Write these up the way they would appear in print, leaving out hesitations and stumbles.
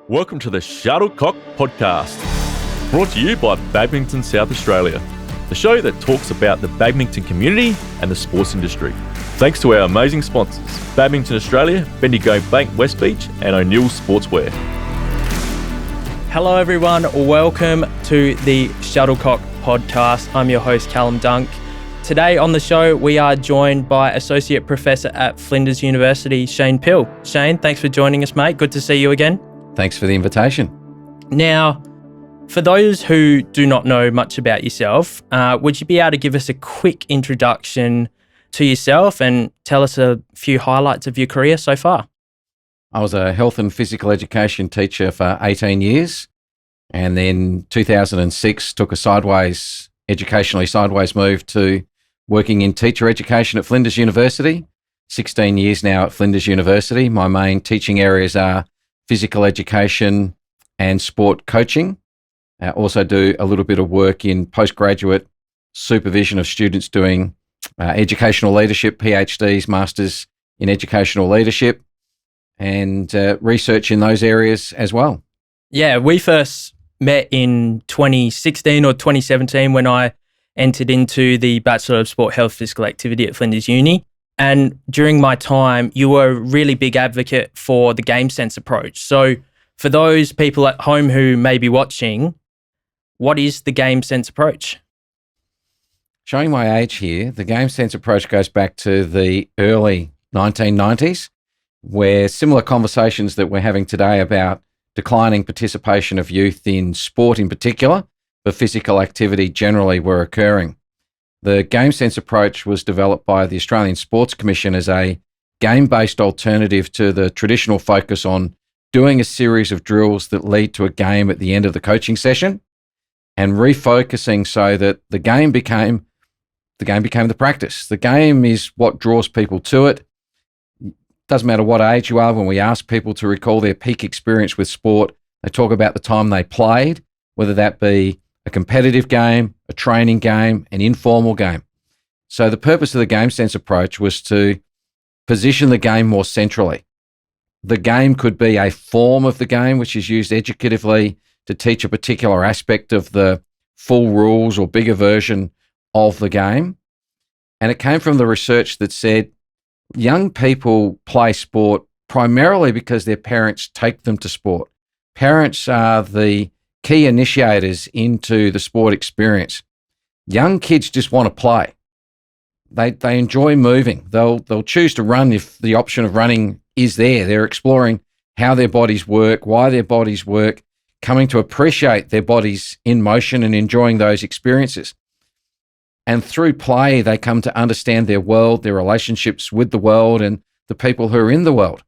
Welcome to the Shuttlecock Podcast, brought to you by Badminton South Australia, the show that talks about the badminton community and the sports industry. Thanks to our amazing sponsors, Badminton Australia, Bendigo Bank West Beach, and O'Neill Sportswear. Hello everyone, welcome to the Shuttlecock Podcast. I'm your host, Callum Dunk. Today on the show, we are joined by Associate Professor at Flinders University, Shane Pill. Shane, thanks for joining us, mate. Good to see you again. Thanks for the invitation. Now, for those who do not know much about yourself, would you be able to give us a quick introduction to yourself and tell us a few highlights of your career so far? I was a health and physical education teacher for 18 years, and then 2006 took a educationally sideways move to working in teacher education at Flinders University. 16 years now at Flinders University. My main teaching areas are physical education and sport coaching. I also do a little bit of work in postgraduate supervision of students doing educational leadership, PhDs, Masters in Educational Leadership, and research in those areas as well. Yeah, we first met in 2016 or 2017 when I entered into the Bachelor of Sport Health Physical Activity at Flinders Uni. And during my time, you were a really big advocate for the game sense approach. So for those people at home who may be watching, what is the game sense approach? Showing my age here, the game sense approach goes back to the early 1990s, where similar conversations that we're having today about declining participation of youth in sport in particular, but physical activity generally, were occurring. The game sense approach was developed by the Australian Sports Commission as a game-based alternative to the traditional focus on doing a series of drills that lead to a game at the end of the coaching session, and refocusing so that the game became the practice. The game is what draws people to it. Doesn't matter what age you are. When we ask people to recall their peak experience with sport, they talk about the time they played, whether that be a competitive game, a training game, an informal game. So the purpose of the game sense approach was to position the game more centrally. The game could be a form of the game which is used educatively to teach a particular aspect of the full rules or bigger version of the game. And it came from the research that said young people play sport primarily because their parents take them to sport. Parents are the key initiators into the sport experience. Young kids just want to play. They enjoy moving. They'll choose to run if the option of running is there. They're exploring how their bodies work, why their bodies work, coming to appreciate their bodies in motion and enjoying those experiences. And through play, they come to understand their world, their relationships with the world and the people who are in the world.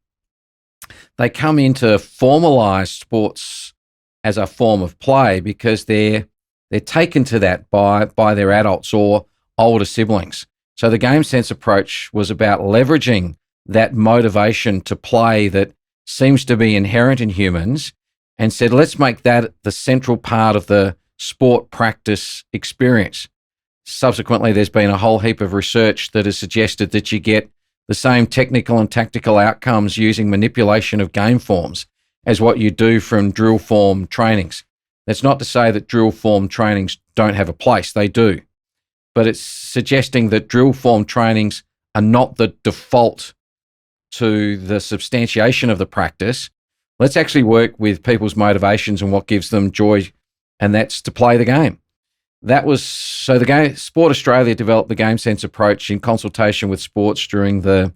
They come into formalized sports as a form of play because they're taken to that by their adults or older siblings. So the game sense approach was about leveraging that motivation to play that seems to be inherent in humans and said, let's make that the central part of the sport practice experience. Subsequently, there's been a whole heap of research that has suggested that you get the same technical and tactical outcomes using manipulation of game forms as what you do from drill form trainings. That's not to say that drill form trainings don't have a place, they do. But it's suggesting that drill form trainings are not the default to the substantiation of the practice. Let's actually work with people's motivations and what gives them joy, and that's to play the game. Sport Australia developed the game sense approach in consultation with sports during the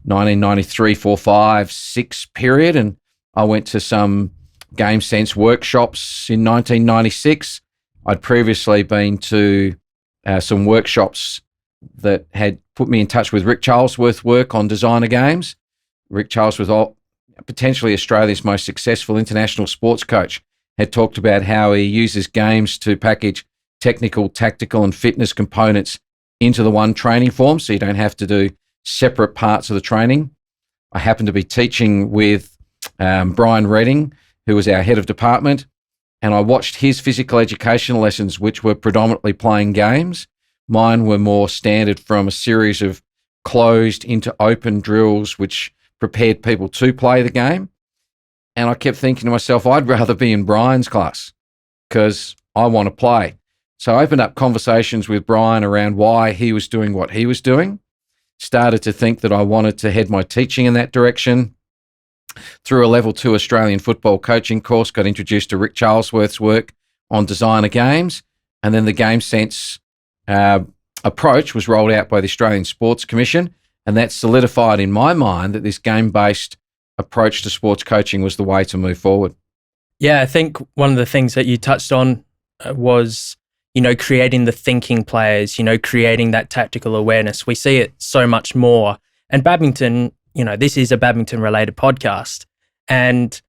1993, 4, 5, 6 period, and I went to some game sense workshops in 1996. I'd previously been to some workshops that had put me in touch with Rick Charlesworth's work on designer games. Rick Charlesworth, potentially Australia's most successful international sports coach, had talked about how he uses games to package technical, tactical and fitness components into the one training form so you don't have to do separate parts of the training. I happened to be teaching with Brian Redding, who was our head of department, and I watched his physical education lessons, which were predominantly playing games. Mine were more standard from a series of closed into open drills, which prepared people to play the game. And I kept thinking to myself, I'd rather be in Brian's class because I want to play. So I opened up conversations with Brian around why he was doing what he was doing. Started to think that I wanted to head my teaching in that direction. Through a level 2 Australian football coaching course, got introduced to Rick Charlesworth's work on design of games. And then the GameSense approach was rolled out by the Australian Sports Commission. And that solidified in my mind that this game-based approach to sports coaching was the way to move forward. Yeah, I think one of the things that you touched on was, creating the thinking players, creating that tactical awareness. We see it so much more. And badminton, this is a badminton-related podcast. And,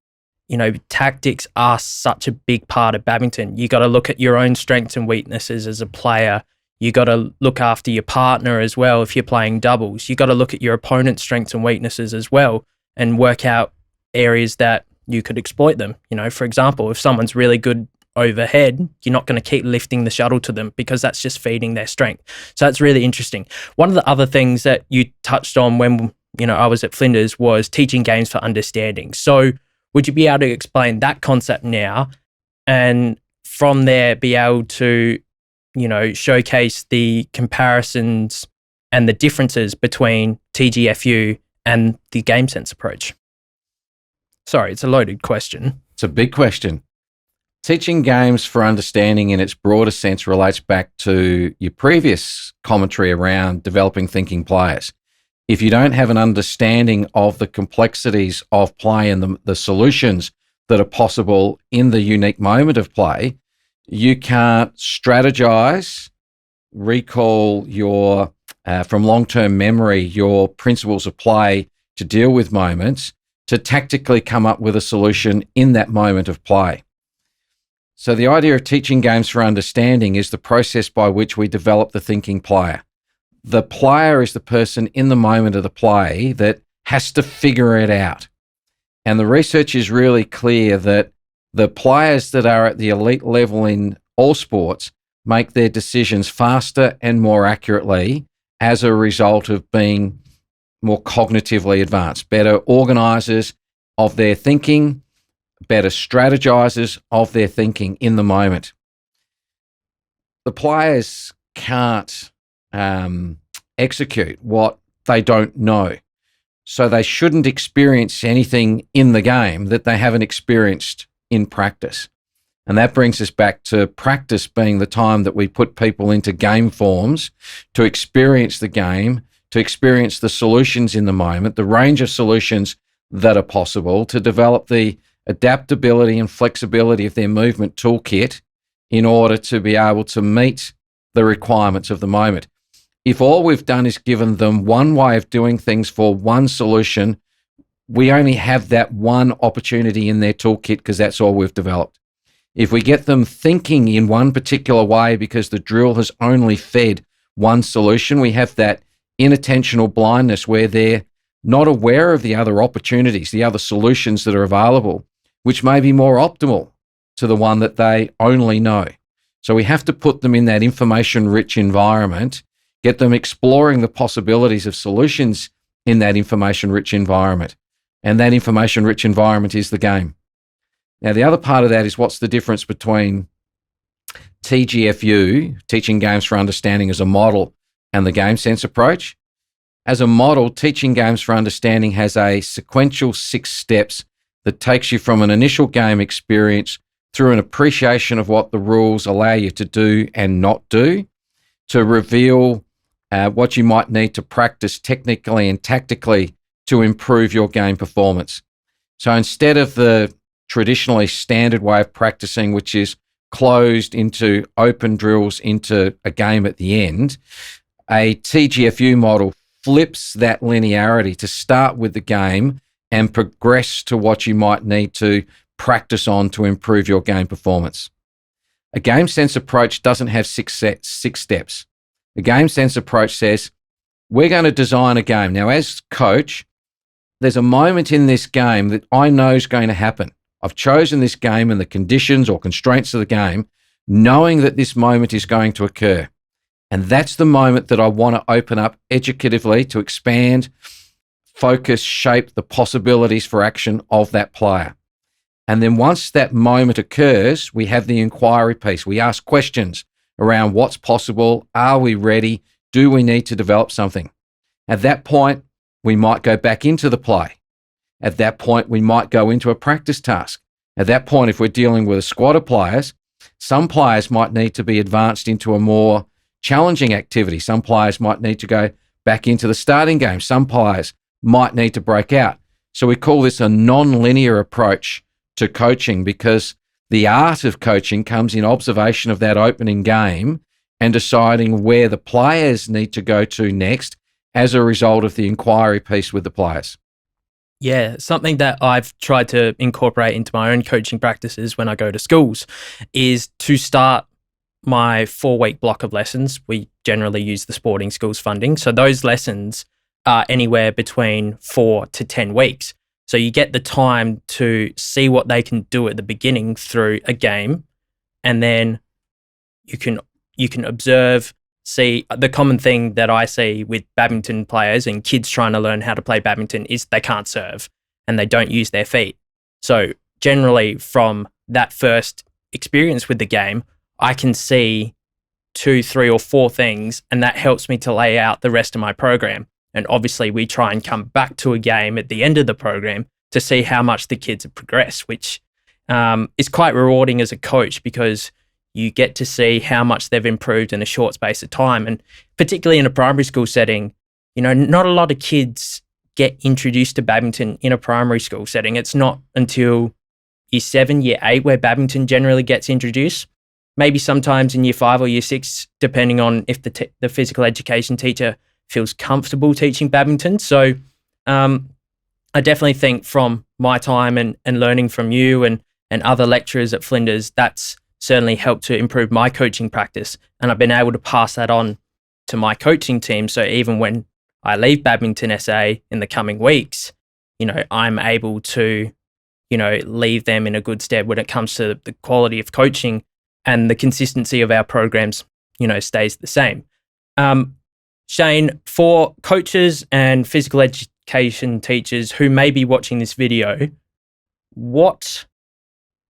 tactics are such a big part of badminton. You got to look at your own strengths and weaknesses as a player. You got to look after your partner as well if you're playing doubles. You got to look at your opponent's strengths and weaknesses as well and work out areas that you could exploit them. For example, if someone's really good overhead, you're not going to keep lifting the shuttle to them because that's just feeding their strength. So that's really interesting. One of the other things that you touched on when, I was at Flinders was teaching games for understanding. So would you be able to explain that concept now and from there be able to, showcase the comparisons and the differences between TGFU and the GameSense approach? Sorry, it's a loaded question. It's a big question. Teaching games for understanding in its broader sense relates back to your previous commentary around developing thinking players. If you don't have an understanding of the complexities of play and the solutions that are possible in the unique moment of play, you can't strategize, recall your, from long-term memory, your principles of play to deal with moments, to tactically come up with a solution in that moment of play. So the idea of teaching games for understanding is the process by which we develop the thinking player. The player is the person in the moment of the play that has to figure it out. And the research is really clear that the players that are at the elite level in all sports make their decisions faster and more accurately as a result of being more cognitively advanced, better organisers of their thinking, better strategizers of their thinking in the moment. The players can't execute what they don't know. So they shouldn't experience anything in the game that they haven't experienced in practice. And that brings us back to practice being the time that we put people into game forms to experience the game, to experience the solutions in the moment, the range of solutions that are possible, to develop the adaptability and flexibility of their movement toolkit in order to be able to meet the requirements of the moment. If all we've done is given them one way of doing things for one solution, we only have that one opportunity in their toolkit because that's all we've developed. If we get them thinking in one particular way because the drill has only fed one solution, we have that inattentional blindness where they're not aware of the other opportunities, the other solutions that are available, which may be more optimal to the one that they only know. So we have to put them in that information-rich environment, get them exploring the possibilities of solutions in that information-rich environment. And that information-rich environment is the game. Now, the other part of that is what's the difference between TGFU, teaching games for understanding as a model, and the GameSense approach. As a model, teaching games for understanding has a sequential 6 steps that takes you from an initial game experience through an appreciation of what the rules allow you to do and not do, to reveal what you might need to practice technically and tactically to improve your game performance. So instead of the traditionally standard way of practicing, which is closed into open drills into a game at the end, a TGFU model flips that linearity to start with the game and progress to what you might need to practice on to improve your game performance. A GameSense approach doesn't have 6 steps. The GameSense approach says, we're going to design a game. Now, as coach, there's a moment in this game that I know is going to happen. I've chosen this game and the conditions or constraints of the game, knowing that this moment is going to occur. And that's the moment that I want to open up educatively to expand, focus, shape the possibilities for action of that player. And then once that moment occurs, we have the inquiry piece. We ask questions around what's possible. Are we ready? Do we need to develop something? At that point, we might go back into the play. At that point, we might go into a practice task. At that point, if we're dealing with a squad of players, some players might need to be advanced into a more challenging activity. Some players might need to go back into the starting game. Some players might need to break out. So we call this a non-linear approach to coaching, because the art of coaching comes in observation of that opening game and deciding where the players need to go to next as a result of the inquiry piece with the players. Yeah, something that I've tried to incorporate into my own coaching practices when I go to schools is to start my 4-week block of lessons. We generally use the sporting schools funding. So those lessons are anywhere between 4 to 10 weeks. So you get the time to see what they can do at the beginning through a game, and then you can observe, see. The common thing that I see with badminton players and kids trying to learn how to play badminton is they can't serve and they don't use their feet. So generally from that first experience with the game, I can see 2, 3 or 4 things, and that helps me to lay out the rest of my program. And obviously we try and come back to a game at the end of the program to see how much the kids have progressed, which is quite rewarding as a coach, because you get to see how much they've improved in a short space of time. And particularly in a primary school setting, not a lot of kids get introduced to badminton in a primary school setting. It's not until year 7, year 8 where badminton generally gets introduced. Maybe sometimes in year 5 or year 6, depending on if the physical education teacher feels comfortable teaching badminton. So I definitely think from my time and learning from you and other lecturers at Flinders, that's certainly helped to improve my coaching practice. And I've been able to pass that on to my coaching team. So even when I leave Badminton SA in the coming weeks, I'm able to, leave them in a good stead when it comes to the quality of coaching, and the consistency of our programs, stays the same. Shane, for coaches and physical education teachers who may be watching this video, what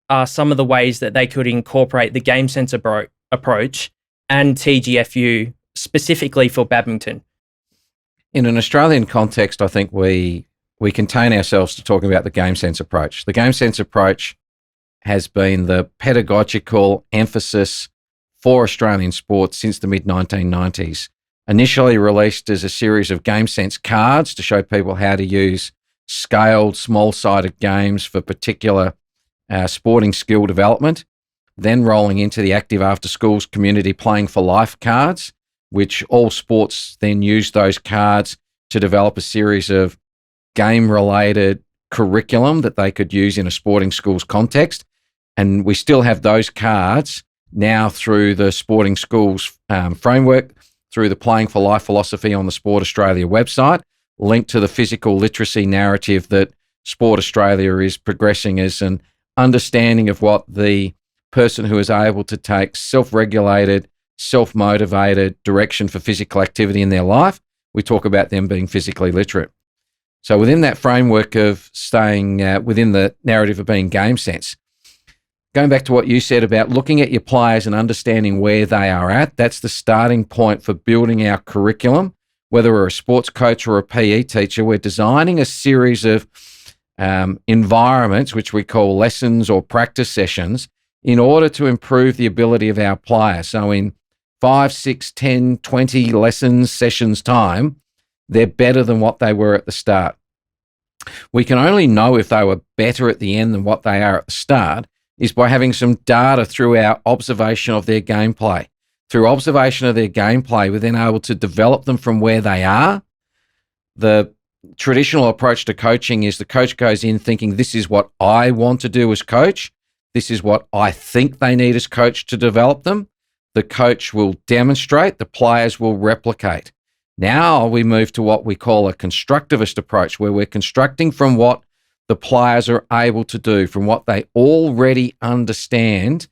are some of the ways that they could incorporate the game sense approach and TGFU specifically for badminton? In an Australian context, I think we contain ourselves to talking about the game sense approach. The game sense approach has been the pedagogical emphasis for Australian sports since the mid-1990s. Initially released as a series of game sense cards to show people how to use scaled, small-sided games for particular sporting skill development, then rolling into the active after schools community playing for life cards, which all sports then use those cards to develop a series of game-related curriculum that they could use in a sporting schools context. And we still have those cards now through the sporting schools framework, through the Playing for Life philosophy on the Sport Australia website, linked to the physical literacy narrative that Sport Australia is progressing as an understanding of what the person who is able to take self-regulated, self-motivated direction for physical activity in their life, we talk about them being physically literate. So within that framework of staying within the narrative of being game sense, going back to what you said about looking at your players and understanding where they are at, that's the starting point for building our curriculum. Whether we're a sports coach or a PE teacher, we're designing a series of environments, which we call lessons or practice sessions, in order to improve the ability of our players. So in 5, 6, 10, 20 lessons, sessions time, they're better than what they were at the start. We can only know if they were better at the end than what they are at the start is by having some data through our observation of their gameplay. Through observation of their gameplay, we're then able to develop them from where they are. The traditional approach to coaching is the coach goes in thinking, this is what I want to do as coach. This is what I think they need as coach to develop them. The coach will demonstrate, the players will replicate. Now we move to what we call a constructivist approach, where we're constructing from what the players are able to do, from what they already understand,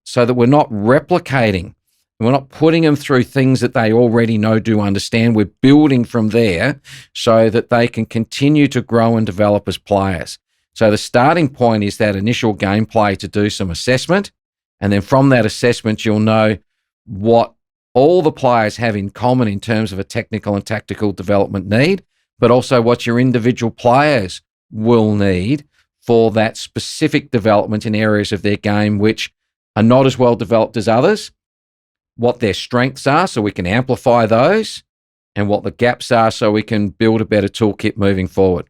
so that we're not replicating. We're not putting them through things that they already know, do understand. We're building from there so that they can continue to grow and develop as players. So the starting point is that initial gameplay to do some assessment. And then from that assessment, you'll know what all the players have in common in terms of a technical and tactical development need, but also what your individual players will need for that specific development in areas of their game which are not as well developed as others, what their strengths are so we can amplify those, and what the gaps are so we can build a better toolkit moving forward.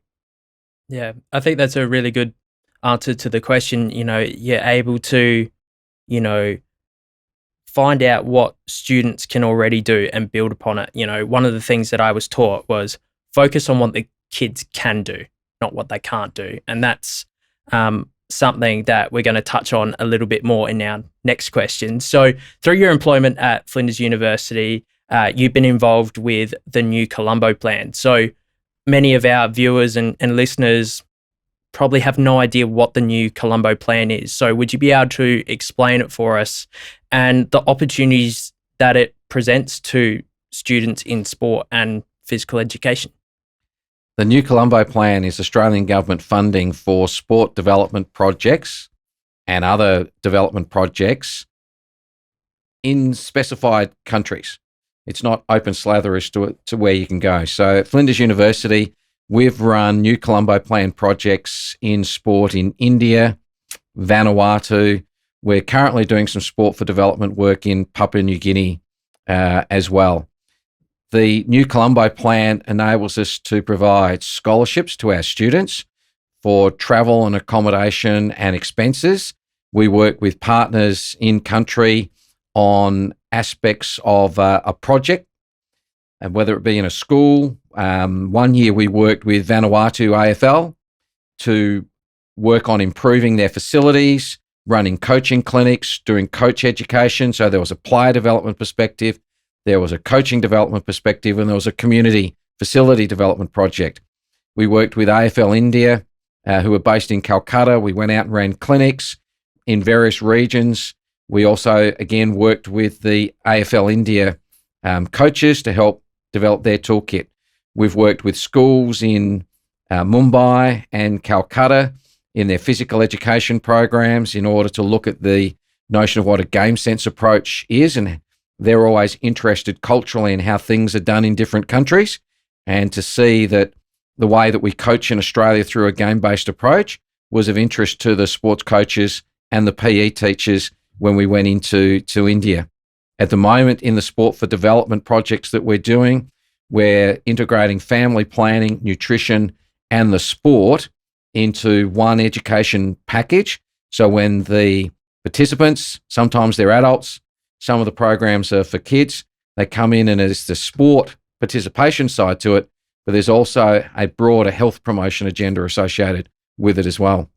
Yeah, I think that's a really good answer to the question. You're able to, find out what students can already do and build upon it. One of the things that I was taught was focus on what the kids can do, not what they can't do. And that's something that we're going to touch on a little bit more in our next question. So through your employment at Flinders University, you've been involved with the new Colombo plan. So many of our viewers and listeners probably have no idea what the new Colombo plan is. So would you be able to explain it for us and the opportunities that it presents to students in sport and physical education? The new Colombo plan is Australian government funding for sport development projects and other development projects in specified countries. It's not open slatherish to where you can go. So at Flinders University, we've run new Colombo plan projects in sport in India, Vanuatu. We're currently doing some sport for development work in Papua New Guinea as well. The new Colombo plan enables us to provide scholarships to our students for travel and accommodation and expenses. We work with partners in country on aspects of a project, and whether it be in a school. 1 year we worked with Vanuatu AFL to work on improving their facilities, running coaching clinics, doing coach education. So there was a player development perspective, there was a coaching development perspective, and there was a community facility development project. We worked with AFL India, who are based in Calcutta. We went out and ran clinics in various regions. We also, again, worked with the AFL India coaches to help develop their toolkit. We've worked with schools in Mumbai and Calcutta in their physical education programs in order to look at the notion of what a game sense approach is, and they're always interested culturally in how things are done in different countries, and to see that the way that we coach in Australia through a game-based approach was of interest to the sports coaches and the PE teachers when we went into India. At the moment, in the sport for development projects that we're doing, we're integrating family planning, nutrition, and the sport into one education package. So when the participants, sometimes they're adults, some of the programs are for kids, they come in and there's the sport participation side to it, but there's also a broader health promotion agenda associated with it as well.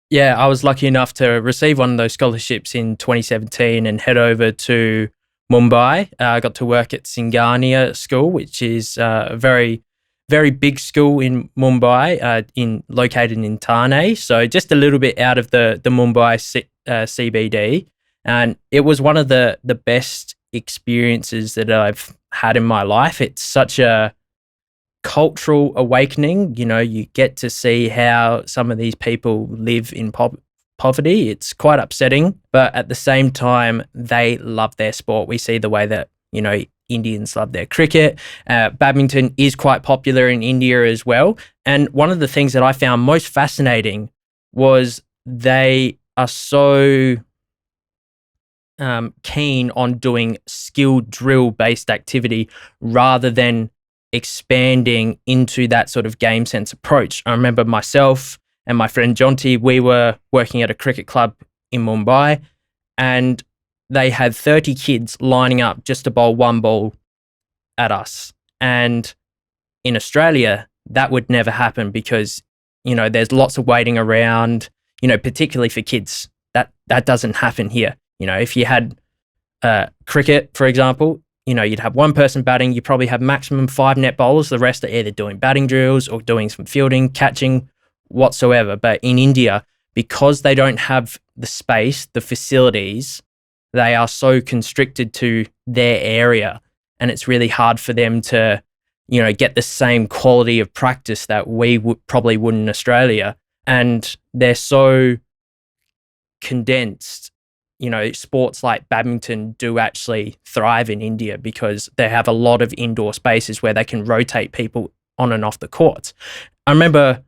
Yeah, I was lucky enough to receive one of those scholarships in 2017 and head over to Mumbai. I got to work at Singhania School, which is a very, very big school in Mumbai, located in Thane. So just a little bit out of the Mumbai CBD. And it was one of the best experiences that I've had in my life. It's such a cultural awakening. You get to see how some of these people live in poverty. It's quite upsetting, but at the same time, they love their sport. We see the way that, Indians love their cricket. Badminton is quite popular in India as well. And one of the things that I found most fascinating was they are so keen on doing skill drill-based activity rather than expanding into that sort of game sense approach. I remember myself and my friend Jonty, we were working at a cricket club in Mumbai, and they had 30 kids lining up just to bowl one ball at us. And in Australia, that would never happen because, there's lots of waiting around, particularly for kids. That doesn't happen here. If you had cricket, for example, you'd have one person batting, you probably have maximum 5 net bowlers. The rest are either doing batting drills or doing some fielding, catching, whatsoever. But in India, because they don't have the space, the facilities, they are so constricted to their area, and it's really hard for them to, get the same quality of practice that we probably would in Australia. and they're so condensed. Sports like badminton do actually thrive in India because they have a lot of indoor spaces where they can rotate people on and off the courts. I remember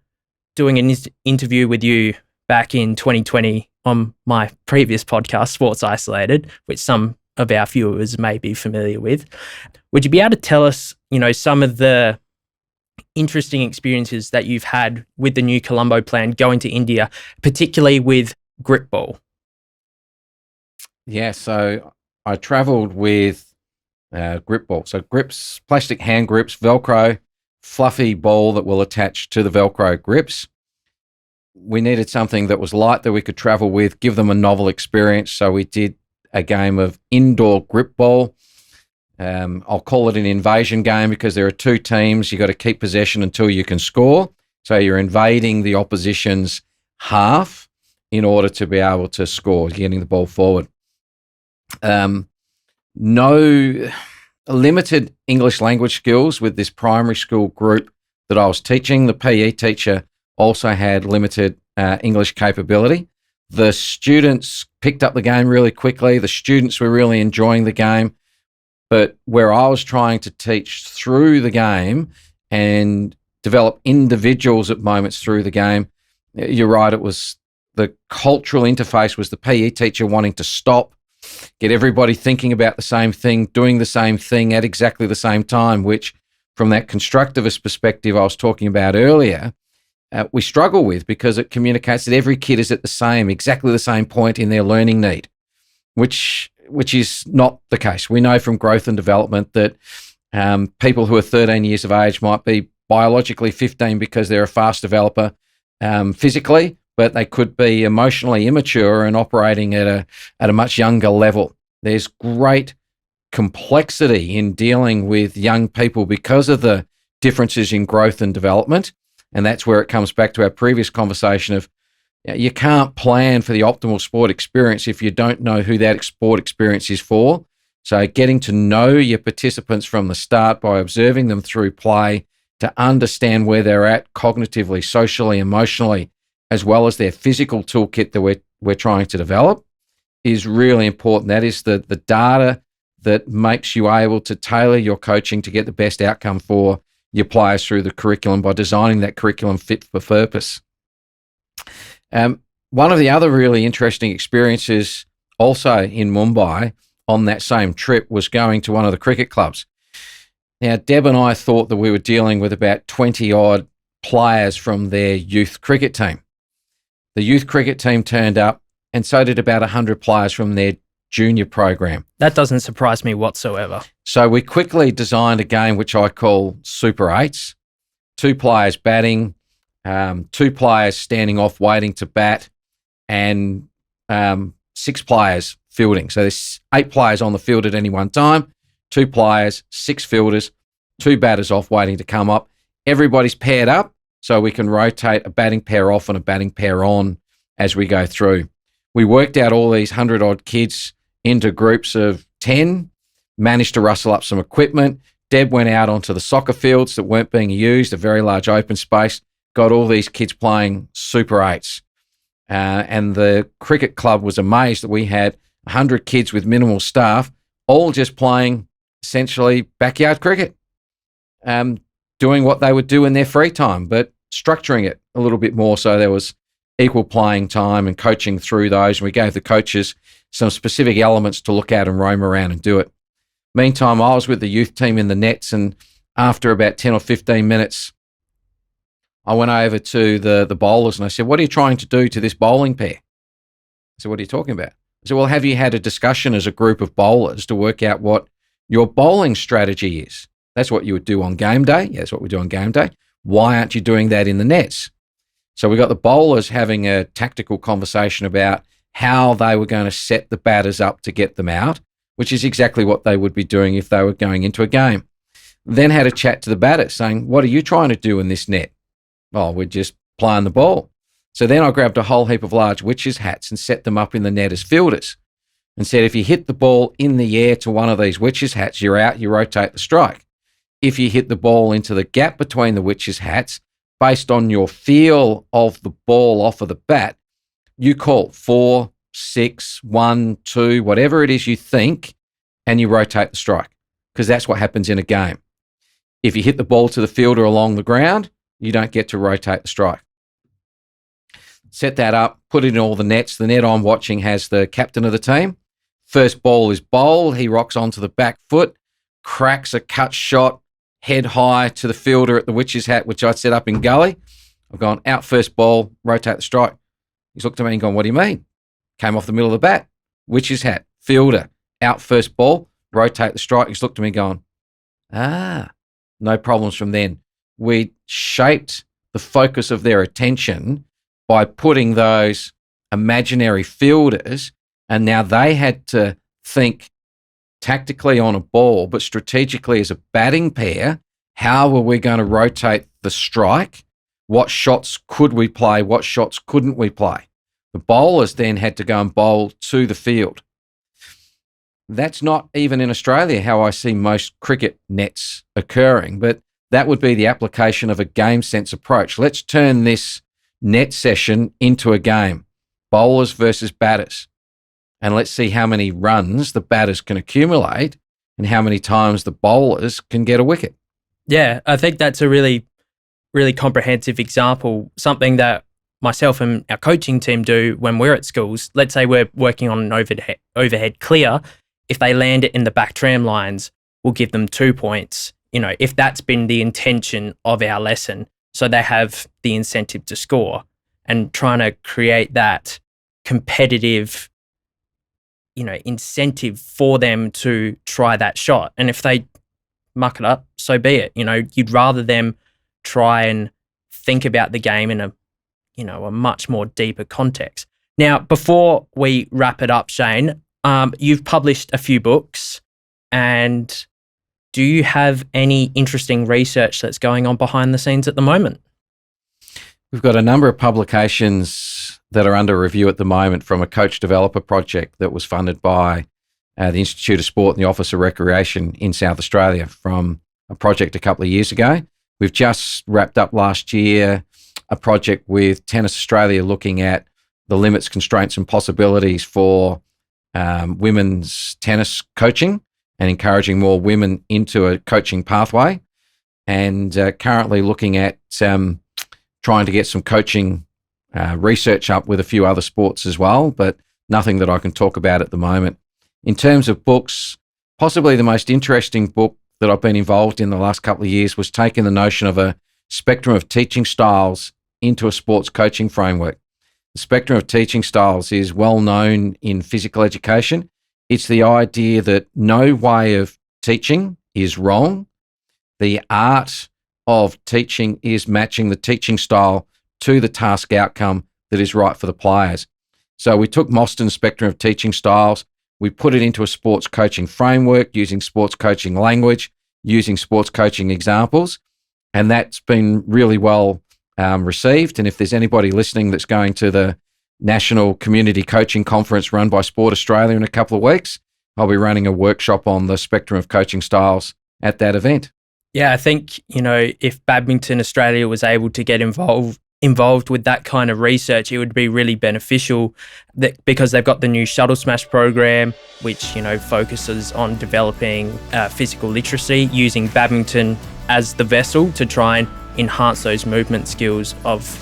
doing an interview with you back in 2020 on my previous podcast, Sports Isolated, which some of our viewers may be familiar with. Would you be able to tell us, some of the interesting experiences that you've had with the new Colombo plan going to India, particularly with grip ball? Yeah, so I travelled with grip ball. So grips, plastic hand grips, Velcro, fluffy ball that will attach to the Velcro grips. We needed something that was light that we could travel with, give them a novel experience. So we did a game of indoor grip ball. I'll call it an invasion game because there are two teams. You got to keep possession until you can score. So you're invading the opposition's half in order to be able to score, getting the ball forward. No limited English language skills with this primary school group that I was teaching. The PE teacher also had limited English capability. The students picked up the game really quickly. The students were really enjoying the game. But where I was trying to teach through the game and develop individuals at moments through the game, you're right, it was the cultural interface was the PE teacher wanting to stop, get everybody thinking about the same thing, doing the same thing at exactly the same time, which from that constructivist perspective I was talking about earlier, we struggle with because it communicates that every kid is at exactly the same point in their learning need, which is not the case. We know from growth and development that people who are 13 years of age might be biologically 15 because they're a fast developer physically, but they could be emotionally immature and operating at a much younger level. There's great complexity in dealing with young people because of the differences in growth and development. And that's where it comes back to our previous conversation of you can't plan for the optimal sport experience if you don't know who that sport experience is for. So getting to know your participants from the start by observing them through play to understand where they're at cognitively, socially, emotionally, as well as their physical toolkit that we're trying to develop is really important. That is the data that makes you able to tailor your coaching to get the best outcome for your players through the curriculum by designing that curriculum fit for purpose. One of the other really interesting experiences also in Mumbai on that same trip was going to one of the cricket clubs. Now, Deb and I thought that we were dealing with about 20-odd players from their youth cricket team. The youth cricket team turned up, and so did about 100 players from their junior program. That doesn't surprise me whatsoever. So we quickly designed a game which I call Super 8s, 2 players batting, 2 players standing off waiting to bat, and 6 players fielding. So there's 8 players on the field at any one time, 2 players, 6 fielders, 2 batters off waiting to come up. Everybody's paired up so we can rotate a batting pair off and a batting pair on as we go through. We worked out all these 100-odd kids into groups of 10, managed to rustle up some equipment. Deb went out onto the soccer fields that weren't being used, a very large open space, got all these kids playing Super 8s. And the cricket club was amazed that we had 100 kids with minimal staff, all just playing essentially backyard cricket, doing what they would do in their free time, but structuring it a little bit more so there was equal playing time and coaching through those. And we gave the coaches some specific elements to look at and roam around and do it. Meantime, I was with the youth team in the nets, and after about 10 or 15 minutes, I went over to the bowlers and I said, "What are you trying to do to this bowling pair?" I said, "What are you talking about?" I said, "Well, have you had a discussion as a group of bowlers to work out what your bowling strategy is? That's what you would do on game day. Yeah, that's what we do on game day. Why aren't you doing that in the nets?" So we got the bowlers having a tactical conversation about how they were going to set the batters up to get them out, which is exactly what they would be doing if they were going into a game. Then had a chat to the batters saying, "What are you trying to do in this net?" "Oh, we're just playing the ball." So then I grabbed a whole heap of large witches' hats and set them up in the net as fielders and said, if you hit the ball in the air to one of these witches' hats, you're out, you rotate the strike. If you hit the ball into the gap between the witches' hats, based on your feel of the ball off of the bat, you call 4, 6, 1, 2, whatever it is you think, and you rotate the strike, because that's what happens in a game. If you hit the ball to the fielder along the ground, you don't get to rotate the strike. Set that up, put it in all the nets. The net I'm watching has the captain of the team. First ball is bowled. He rocks onto the back foot, cracks a cut shot, head high to the fielder at the witch's hat, which I set up in gully. I've gone out first ball, rotate the strike. He's looked at me and gone, what do you mean? Came off the middle of the bat, witch's hat, fielder, out first ball, rotate the strike. He's looked at me and gone, no problems from then. We shaped the focus of their attention by putting those imaginary fielders, and now they had to think tactically on a ball, but strategically as a batting pair, how were we going to rotate the strike? What shots could we play? What shots couldn't we play? The bowlers then had to go and bowl to the field. That's not even in Australia how I see most cricket nets occurring, but that would be the application of a game sense approach. Let's turn this net session into a game, bowlers versus batters. And let's see how many runs the batters can accumulate and how many times the bowlers can get a wicket. Yeah, I think that's a really, really comprehensive example, something that myself and our coaching team do when we're at schools. Let's say we're working on an overhead clear. If they land it in the back tram lines, we'll give them 2 points, if that's been the intention of our lesson. So they have the incentive to score, and trying to create that competitive, incentive for them to try that shot. And if they muck it up, so be it. You'd rather them try and think about the game in a much more deeper context. Now, before we wrap it up, Shane, you've published a few books, and do you have any interesting research that's going on behind the scenes at the moment? We've got a number of publications that are under review at the moment from a coach developer project that was funded by the Institute of Sport and the Office of Recreation in South Australia from a project a couple of years ago. We've just wrapped up last year a project with Tennis Australia looking at the limits, constraints and possibilities for women's tennis coaching and encouraging more women into a coaching pathway, and currently looking at trying to get some coaching research up with a few other sports as well, but nothing that I can talk about at the moment. In terms of books, possibly the most interesting book that I've been involved in the last couple of years was taking the notion of a spectrum of teaching styles into a sports coaching framework. The spectrum of teaching styles is well known in physical education. It's the idea that no way of teaching is wrong. The art of teaching is matching the teaching style to the task outcome that is right for the players. So we took Mostyn's spectrum of teaching styles, we put it into a sports coaching framework using sports coaching language, using sports coaching examples, and that's been really well received. And if there's anybody listening that's going to the National Community Coaching Conference run by Sport Australia in a couple of weeks, I'll be running a workshop on the spectrum of coaching styles at that event. Yeah, I think, if Badminton Australia was able to get involved with that kind of research, it would be really beneficial because they've got the new Shuttle Smash program, which, focuses on developing physical literacy, using badminton as the vessel to try and enhance those movement skills of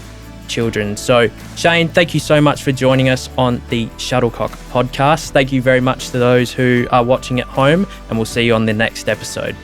children. So, Shane, thank you so much for joining us on the Shuttlecock podcast. Thank you very much to those who are watching at home, and we'll see you on the next episode.